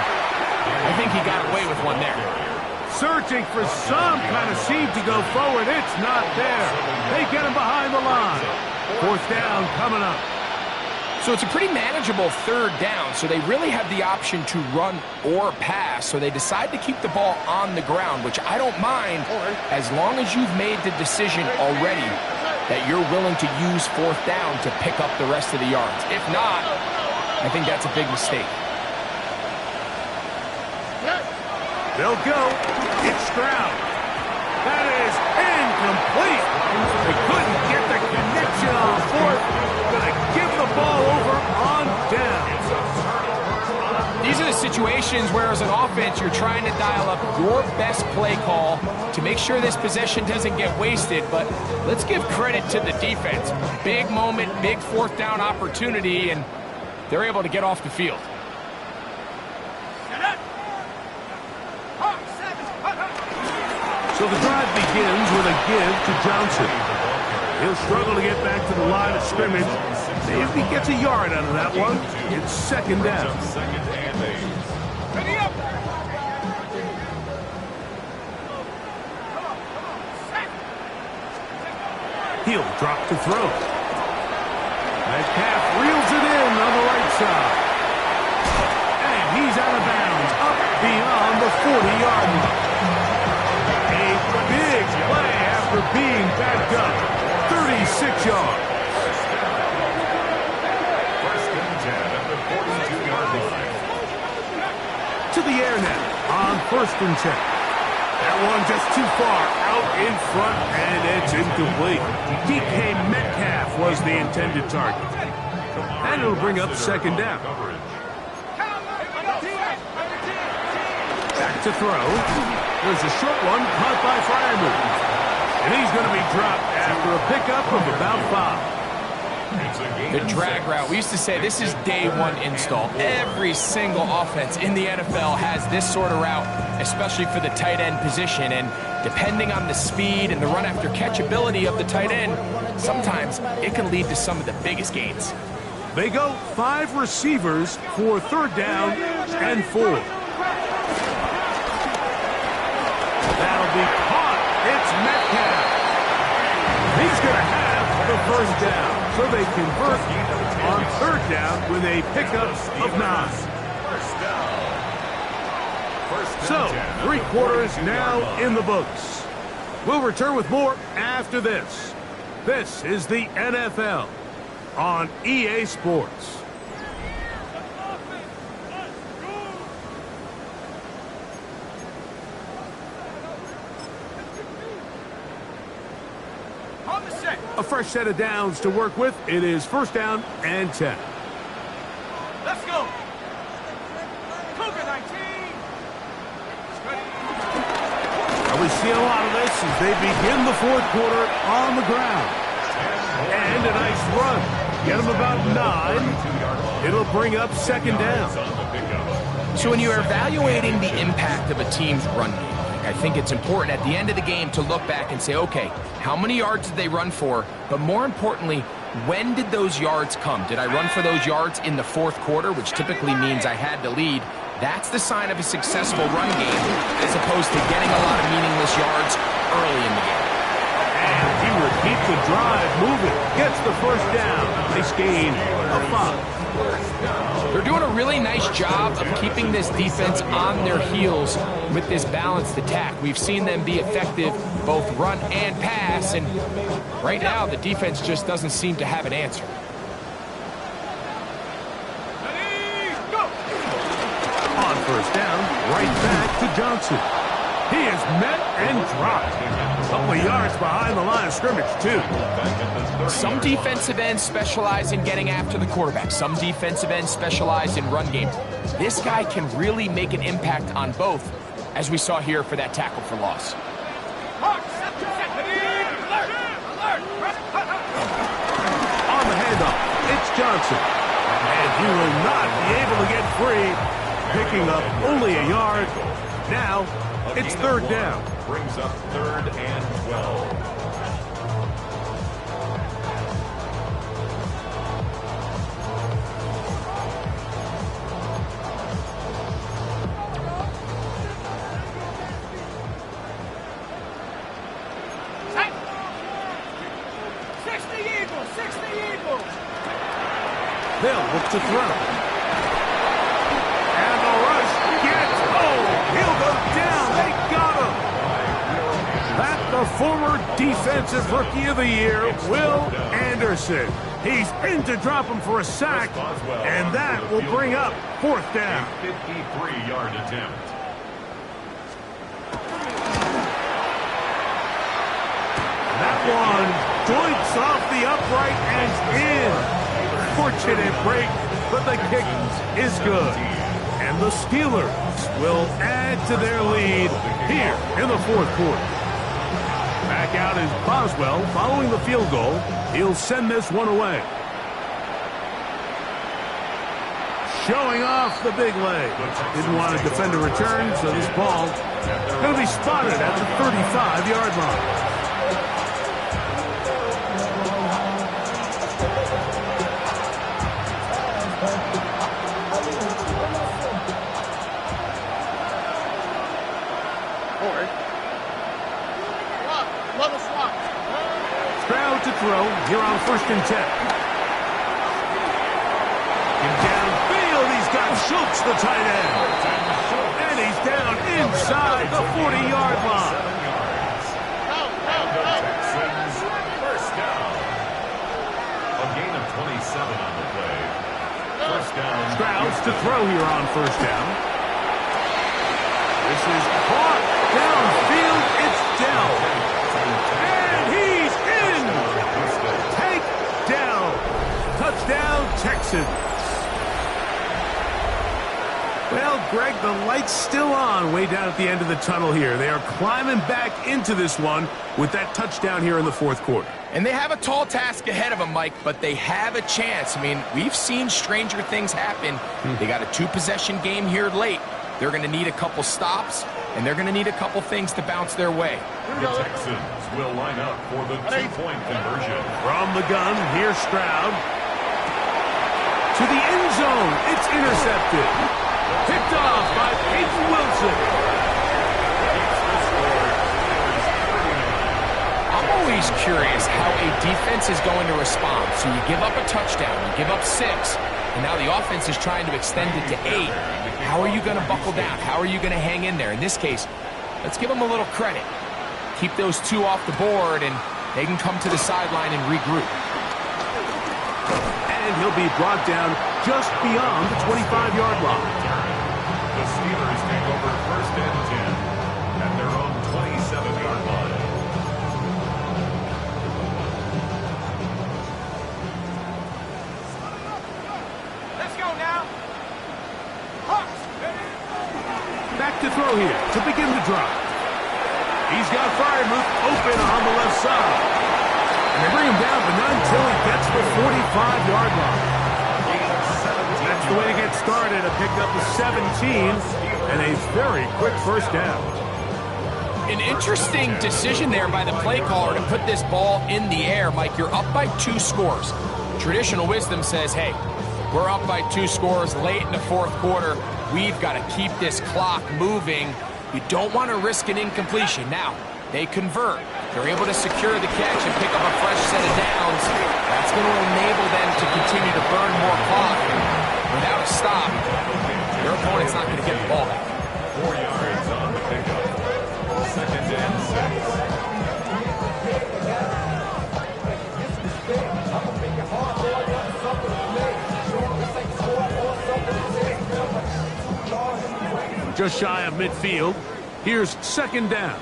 I think he got away with one there. Searching for some kind of seed to go forward. It's not there. They get him behind the line. Fourth down coming up. So it's a pretty manageable third down, so they really have the option to run or pass, so they decide to keep the ball on the ground, which I don't mind as long as you've made the decision already that you're willing to use fourth down to pick up the rest of the yards. If not, I think that's a big mistake. They'll go. It's Stroud. That is incomplete. They couldn't get the connection on fourth. Gonna give the ball over on down. These are the situations where, as an offense, you're trying to dial up your best play call to make sure this possession doesn't get wasted. But let's give credit to the defense. Big moment, big fourth down opportunity, and they're able to get off the field. So the drive begins with a give to Johnson. He'll struggle to get back to the line of scrimmage. See if he gets a yard out of that one. It's second down. He'll drop to throw. Metcalf reels it in on the right side. And he's out of bounds, up beyond the 40-yard line. Big play after being backed up. 36 yards. First and 10 at the 42-yard line. To the air now on first and 10. That one just too far out in front, and it's incomplete. DK Metcalf was the intended target. And it'll bring up second down. Back to throw. There's a short one caught by Freiermuth. And he's going to be dropped after a pickup of about 5. The drag route. We used to say this is day one install. Every single offense in the NFL has this sort of route, especially for the tight end position. And depending on the speed and the run after catch ability of the tight end, sometimes it can lead to some of the biggest gains. They go 5 receivers for third down and 4. That'll be caught. It's Metcalf. He's going to have the first down. So they convert on third down with a pickup of 9. So, 3 quarters now in the books. We'll return with more after this. This is the NFL on EA Sports. A fresh set of downs to work with. It is first down and 10. Let's go. Cougar 19. And we see a lot of this as they begin the fourth quarter on the ground. And a nice run. Get them about 9. It'll bring up second down. So when you're evaluating the impact of a team's run game, I think it's important at the end of the game to look back and say, okay, how many yards did they run for? But more importantly, when did those yards come? Did I run for those yards in the fourth quarter, which typically means I had to lead? That's the sign of a successful run game, as opposed to getting a lot of meaningless yards early in the game. And he will keep the drive moving. Gets the first down. Nice gain of 5. They're doing a really nice job of keeping this defense on their heels with this balanced attack. We've seen them be effective both run and pass, and right now the defense just doesn't seem to have an answer. On first down, right back to Johnson. He is met and dropped. A couple of yards behind the line of scrimmage, too. Some defensive ends specialize in getting after the quarterback. Some defensive ends specialize in run game. This guy can really make an impact on both, as we saw here for that tackle for loss. On the handoff, it's Johnson. And he will not be able to get free, picking up only a yard. Now, it's third down. Brings up third and 12. They'll to throw. And the rush gets, he'll go down. They got him. That's the former Defensive Rookie of the Year, Will Anderson. He's in to drop him for a sack, and that will bring up 4th down. A 53-yard attempt. That one joints off the upright and in. Fortunate break, but the kick is good. And the Steelers will add to their lead here in the 4th quarter. Back out is Boswell following the field goal. He'll send this one away. Showing off the big leg. Didn't want to defend a return, so this ball is going to be spotted at the 35-yard line. Stroud to throw here on 1st and 10. In downfield, he's got Schultz, the tight end. And he's down inside the 40-yard line. Texans, 1st down. A gain of 27 on the play. 1st down. Stroud's to throw here on 1st down. This is caught downfield. It's down. And he's in. Take down. Touchdown, Texans. Well, Greg, the light's still on way down at the end of the tunnel here. They are climbing back into this one with that touchdown here in the 4th quarter. And they have a tall task ahead of them, Mike, but they have a chance. I mean, we've seen stranger things happen. They got a 2-possession game here late. They're going to need a couple stops, and they're going to need a couple things to bounce their way. The Texans will line up for the 2-point conversion. From the gun, here's Stroud. To the end zone. It's intercepted. Picked off by Peyton Wilson. I'm always curious how a defense is going to respond. So you give up a touchdown, you give up 6, and now the offense is trying to extend it to 8. How are you going to buckle down? How are you going to hang in there? In this case, let's give them a little credit. Keep those 2 off the board, and they can come to the sideline and regroup. And he'll be brought down just beyond the 25-yard line. The Steelers take over 1st and 10 at their own 27-yard line. Let's go now. Back to throw here to begin the drive. He's got Freiermuth open on the left side. And they bring him down, but not until he gets the 45-yard line. That's the way to get started. A pickup of 17 and a very quick 1st down. An interesting decision there by the play caller to put this ball in the air. Mike, you're up by 2 scores. Traditional wisdom says, hey, we're up by 2 scores late in the 4th quarter. We've got to keep this clock moving. You don't want to risk an incompletion. Now, they convert. They're able to secure the catch and pick up a fresh set of downs. That's going to enable them to continue to burn more clock. Without a stop, their opponent's not going to get the ball back. 4 yards on the pickup. 2nd and 6. Just shy of midfield. Here's 2nd down.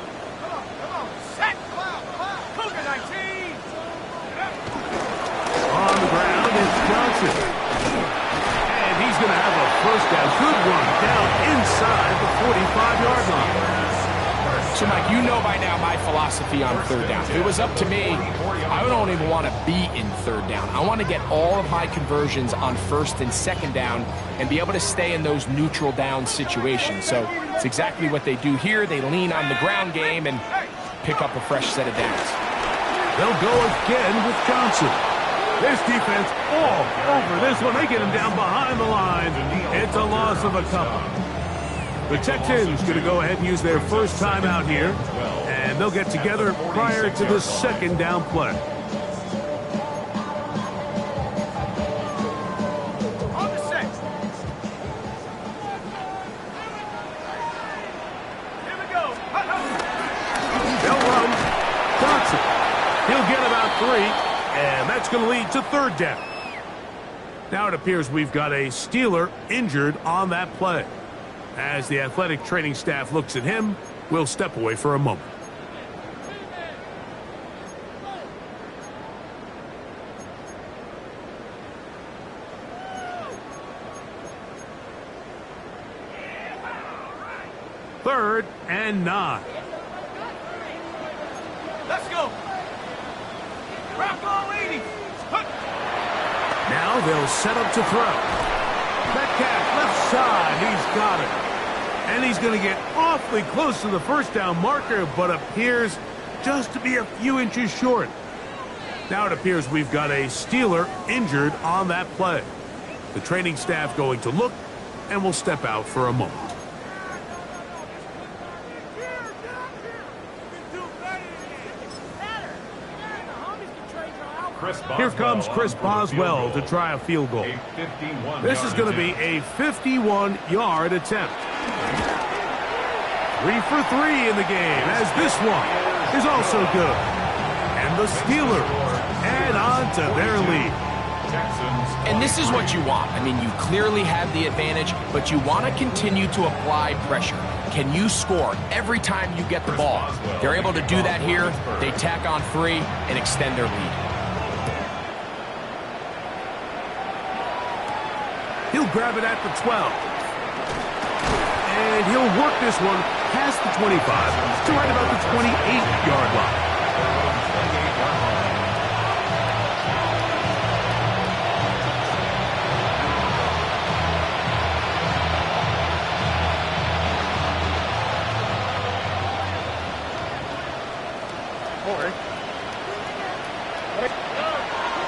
On the ground, it's Johnson. And he's going to have a 1st down. Good one down inside the 45-yard line. So, Mike, you know by now my philosophy on 3rd down. If it was up to me, I don't even want to be in 3rd down. I want to get all of my conversions on 1st and 2nd down and be able to stay in those neutral down situations. So it's exactly what they do here. They lean on the ground game and pick up a fresh set of downs. They'll go again with Johnson. This defense all over this one. They get him down behind the line. It's a loss of a couple. The Texans going to go ahead and use their 1st time out here, and they'll get together prior to the 2nd down play. and that's going to lead to third down. Now it appears we've got a Steeler injured on that play. As the athletic training staff looks at him, we'll step away for a moment. Third and 9. Let's go. Rock on, ladies. Now they'll set up to throw. Metcalf left side. He's got it. And he's going to get awfully close to the first down marker, but appears just to be a few inches short. Now it appears we've got a Steeler injured on that play. The training staff going to look, and will step out for a moment. Here comes Chris Boswell to try a field goal. This is going to be a 51-yard attempt. 3 for 3 in the game, as this one is also good. And the Steelers add on to their lead. And this is what you want. I mean, you clearly have the advantage, but you want to continue to apply pressure. Can you score every time you get the ball? They're able to do that here. They tack on 3 and extend their lead. He'll grab it at the 12. And he'll work this one past the 25 to right about the 28-yard line.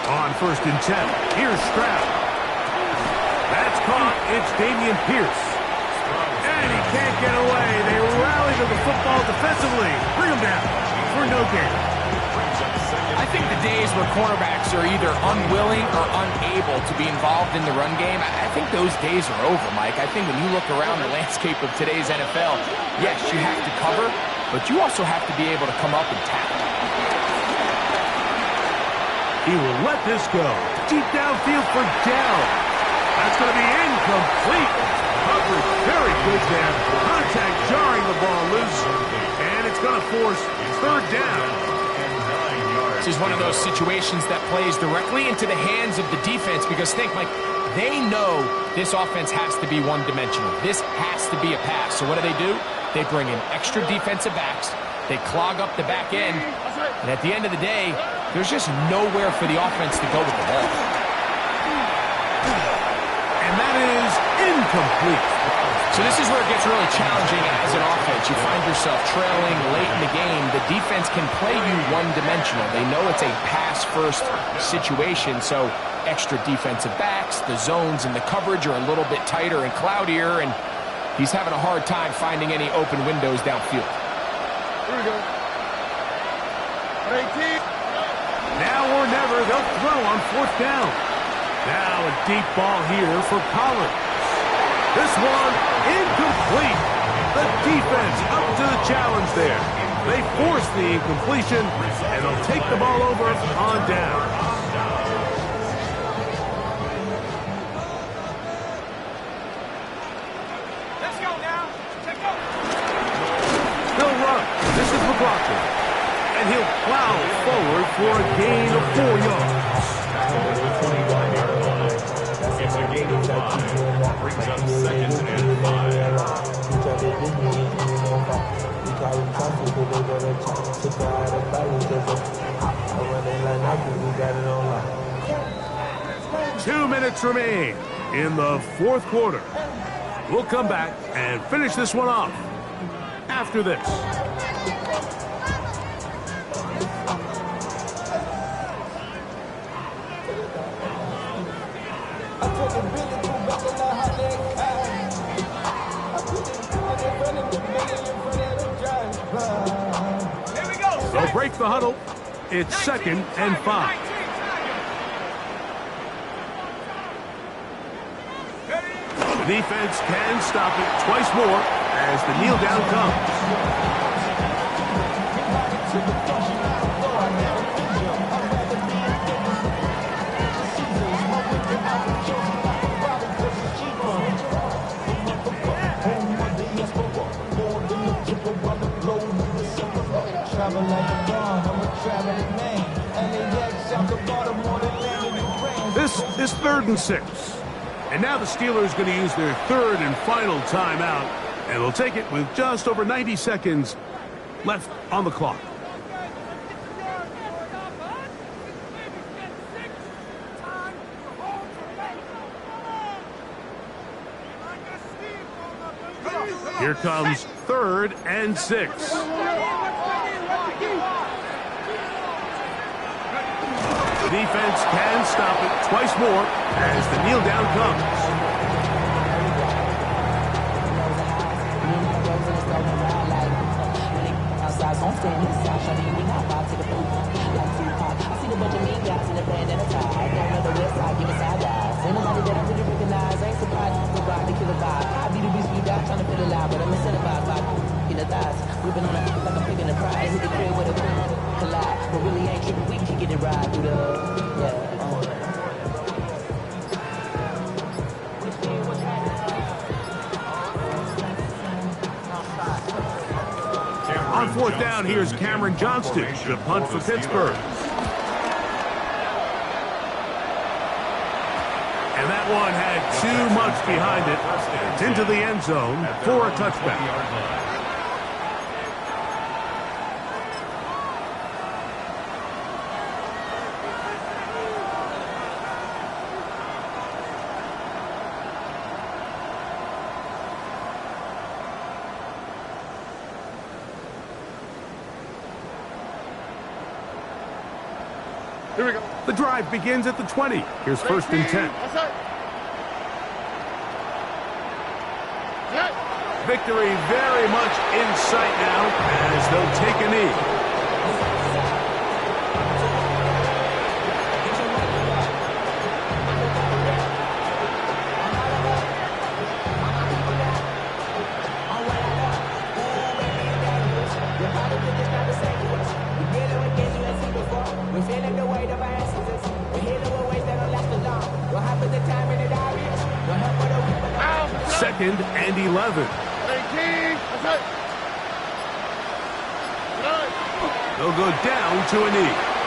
On 1st and 10, here's Stroud. That's caught. It's Dameon Pierce. And he can't get away. They rally to the football defensively. Bring him down for no gain. I think the days where cornerbacks are either unwilling or unable to be involved in the run game, I think those days are over, Mike. I think when you look around the landscape of today's NFL, yes, you have to cover, but you also have to be able to come up and tackle. He will let this go. Deep downfield for down. That's going to be incomplete. Coverage very good there. Contact jarring the ball loose. And it's going to force third down. This is one of those situations that plays directly into the hands of the defense because think, Mike, they know this offense has to be one-dimensional. This has to be a pass. So what do? They bring in extra defensive backs. They clog up the back end. And at the end of the day, there's just nowhere for the offense to go with the ball. And that is incomplete. So this is where it gets really challenging as an offense. You find yourself trailing late in the game. The defense can play you one-dimensional. They know it's a pass-first situation, so extra defensive backs, the zones and the coverage are a little bit tighter and cloudier, and he's having a hard time finding any open windows downfield. Here we go. 18. Now or never, they'll throw on 4th down. Now a deep ball here for Pollard. This one incomplete. The defense up to the challenge there. They force the incompletion, and they'll take the ball over on down. Let's go now. Take go. He'll run. This is McLaughlin. And he'll plow forward for a gain of 4 yards. It's a gain of 5. Brings up 2nd and 5. 2 minutes remain in the 4th quarter. We'll come back and finish this one off after this. They'll break the huddle. It's 2nd and 5. The defense can stop it twice more as the kneel down comes. This is 3rd and 6. And now the Steelers going to use their 3rd and final timeout. And they'll take it with just over 90 seconds left on the clock. Here comes 3rd and 6. The defense can stop it twice more as the kneel down comes. We've been on a like I'm picking a prize. Hit the crib with a collide, but really ain't tripping. We can kick it and ride through the On 4th down, here's Cameron Johnston, the punt for Pittsburgh. And that one had too much behind it. It's into the end zone for a touchback. Here we go. The drive begins at the 20. Here's 1st and 10. Victory very much in sight now as they'll take a knee. Second and 11. They'll go down to a knee.